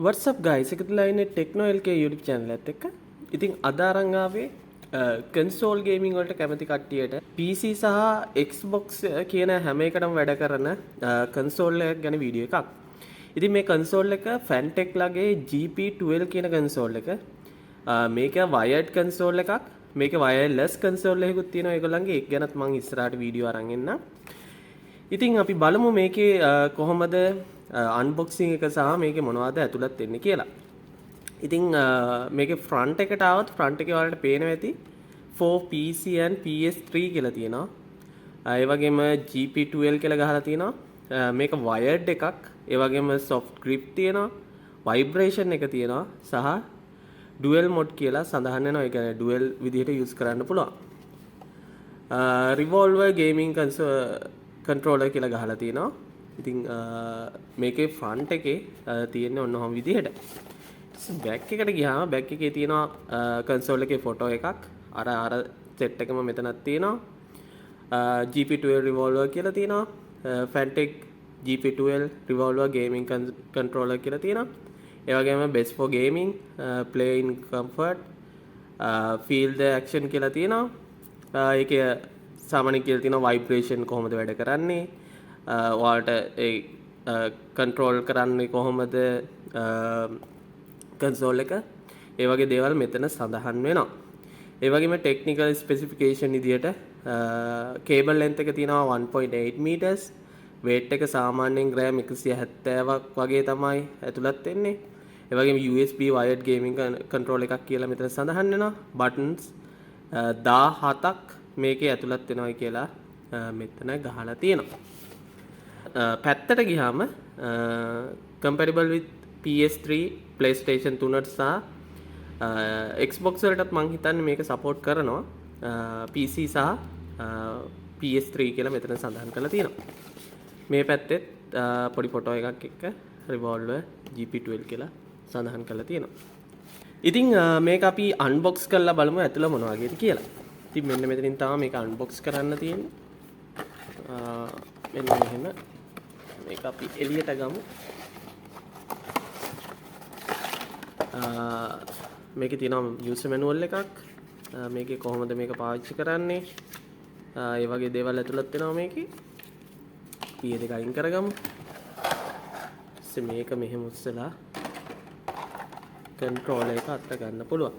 What's up guys? එකතුලා ඉන්නේ techno LK YouTube channel එකත් එක්ක. ඉතින් අද අරන් ආවේ console gaming වලට කැමති කට්ටියට PC සහ Xbox කියන හැම එකටම වැඩ කරන console එකක් ගැන වීඩියෝ එකක්. ඉතින් මේ console එක FANTECH ලගේ GP12 කියන console එක. මේක wired console එකක්. මේක wireless console එකකුත් තියෙනවා ඒගොල්ලන්ගේ. ඒක ගැනත් මම ඉස්සරහට වීඩියෝ අරන් එන්නම්. ඉතින් අපි බලමු මේකේ කොහොමද unboxing එක සහ මේකේ මොනවද ඇතුළත් වෙන්නේ කියලා. ඉතින් මේකේ front එකට આવත් front එකේ ඔයාලට පේනවා ඇති for PC and PS3 කියලා තියෙනවා. ඒ වගේම GP12 කියලා ගහලා තියෙනවා. මේක wired එකක්. ඒ වගේම soft grip තියෙනවා. vibration එක තියෙනවා සහ dual mode කියලා සඳහන් වෙනවා. ඒ කියන්නේ dual විදිහට use කරන්න පුළුවන්. revolver gaming controller කියලා ගහලා තියෙනවා. ඉතින් මේකේ ෆ්‍රන්ට් එකේ තියෙන්නේ ඔන්න ඔහොම විදිහට. බෑක් එකට ගියාම බෑක් එකේ තියෙනවා කන්සෝල් එකේ ෆොටෝ එකක්. අර සෙට් එකම මෙතනක් තියෙනවා. GP12 revolver කියලා තියෙනවා. FANTECH GP12 revolver gaming controller කියලා තියෙනවා. ඒ වගේම best for gaming, play in comfort, feel the action කියලා තියෙනවා. ඒකේ සාමාන්‍යයෙන් කියලා තියෙනවා vibration කොහොමද වැඩ කරන්නේ, ඔයාලට ඒ කන්ට්‍රෝල් කරන්නේ කොහොමද කන්සෝල් එක, ඒ වගේ දේවල් මෙතන සඳහන් වෙනවා. ඒ වගේම ටෙක්නිකල් ස්පෙસિෆිකේෂන් විදියට කේබල් ලෙන්ත් එක තියෙනවා 1.8 meters, weight එක සාමාන්‍යයෙන් ග්‍රෑම් 170ක් වගේ තමයි ඇතුළත් වෙන්නේ. ඒ වගේම USB wired gaming control එකක් කියලා මෙතන සඳහන් වෙනවා. buttons 17ක් මේකේ ඇතුළත් වෙනවා කියලා මෙතන ගහලා තියෙනවා. පැත්තට ගියාම compatible with PS3, PlayStation 3 සහ Xbox වලටත් මම හිතන්නේ මේක support කරනවා. PC සහ PS3 කියලා මෙතන සඳහන් කරලා තියෙනවා. මේ පැත්තෙත් පොඩි ෆොටෝ එකක් එක්ක revolver GP12 කියලා සඳහන් කරලා තියෙනවා. ඉතින් මේක අපි unbox කරලා බලමු ඇතුළ මොන වගේද කියලා. ඉතින් මෙන්න මෙතනින් තමයි මේක unbox කරන්න තියෙන්නේ. මෙන්න මෙහෙම මේක අපි එළියට ගමු. මේකේ තියෙනවා user manual එකක්. මේකේ කොහොමද මේක පාවිච්චි කරන්නේ? ඒ වගේ දේවල් ඇතුළත් වෙනවා මේකේ. අපි ඒක අයින් කරගමු. ඊට මේක මෙහෙම උස්සලා controller එක අතට ගන්න පුළුවන්.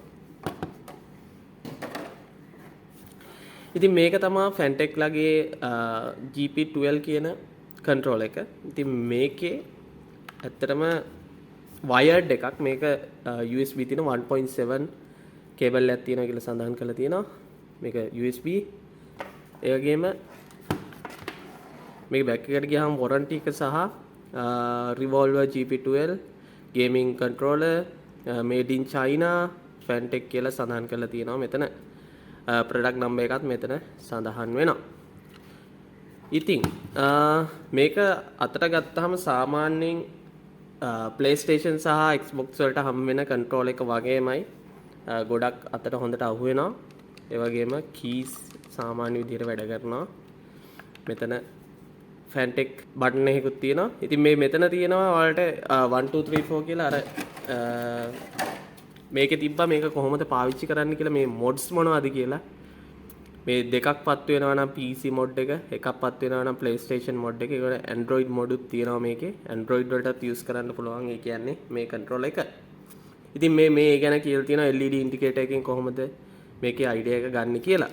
ඉතින් මේක තමයි FANTECH ලගේ GP12 කියන control එක. ඉතින් මේකේ ඇත්තටම wired එකක්. මේක USB තියෙන 1.7 cable එකක් තියෙනවා කියලා සඳහන් කරලා තියෙනවා. මේක USB. ඒ වගේම මේක back එකට ගියාම warranty එක සහ revolver GP12 gaming controller made in China FANTECH කියලා සඳහන් කරලා තියෙනවා මෙතන. ප්‍රොඩක්ට් නම්බර් එකත් මෙතන සඳහන් වෙනවා. ඉතින් මේක අතට ගත්තාම සාමාන්‍යයෙන් PlayStation සහ Xbox වලට හම් වෙන control එක වගේමයි ගොඩක් අතට හොඳට අහු වෙනවා. ඒ වගේම keys සාමාන්‍ය විදිහට වැඩ කරනවා. මෙතන FANTECH බටන් එකකුත් තියෙනවා. ඉතින් මේ මෙතන තියෙනවා ඔයාලට 1 2 3 4 කියලා අර මේකේ තිබ්බා මේක කොහොමද පාවිච්චි කරන්න කියලා, මේ mods මොනවද කියලා. මේ දෙකක් පත් වෙනවා නම් PC mod එක, එකක් පත් වෙනවා නම් PlayStation mod එක. ඒකට Android mod උත් තියෙනවා මේකේ. Android වලටත් use කරන්න පුළුවන්. ඒ කියන්නේ මේ controller එක. ඉතින් මේ ගැන කියලා තියෙනවා LED indicator එකෙන් කොහොමද මේකේ idea එක ගන්න කියලා.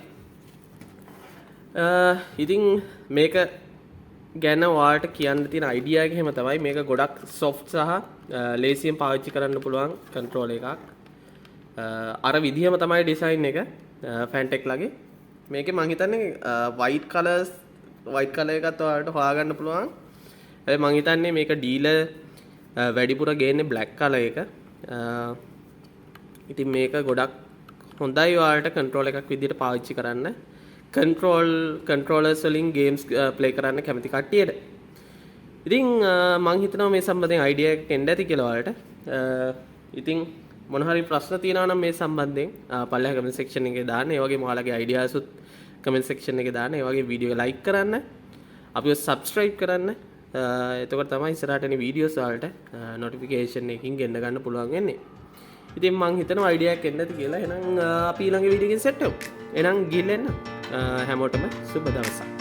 ඉතින් මේක ගැන ඔයාලට කියන්න තියෙන idea එක එහෙම තමයි. මේක ගොඩක් soft සහ ලේසියෙන් පාවිච්චි කරන්න පුළුවන් controller එකක්. අර විදිහම තමයි ඩිසයින් එක FANTECH ලගේ. මේකේ මම හිතන්නේ white color එකත් ඔයාලට හොයාගන්න පුළුවන්. හැබැයි මම හිතන්නේ මේක ඩීලර් වැඩිපුර ගේන්නේ black color එක. ඉතින් මේක ගොඩක් හොඳයි ඔයාලට control එකක් විදිහට පාවිච්චි කරන්න. controllers වලින් games play කරන්න කැමති කට්ටියට. ඉතින් මම හිතනවා මේ සම්බන්ධයෙන් idea එකක් එන්න ඇති කියලා ඔයාලට. ඉතින් මොන හරි ප්‍රශ්න තියෙනවා නම් මේ සම්බන්ධයෙන් පල්ලෙහා comment section එකේ දාන්න. ඒ වගේම ඔයාලගේ ideas උත් comment section එකේ දාන්න. ඒ වගේ වීඩියෝ එක like කරන්න. අපිව subscribe කරන්න. එතකොට තමයි ඉස්සරහට එන වීඩියෝස් වලට නොටිෆිකේෂන් එකකින් ගෙන්න ගන්න පුළුවන් වෙන්නේ. ඉතින් මං හිතනවා අයිඩියා එකක් එන්න ඇති කියලා. එහෙනම් අපි ඊළඟ වීඩියෝ එකකින් සෙට් වෙමු. එහෙනම් ගිහින් එන්න. හැමෝටම සුබ දවසක්.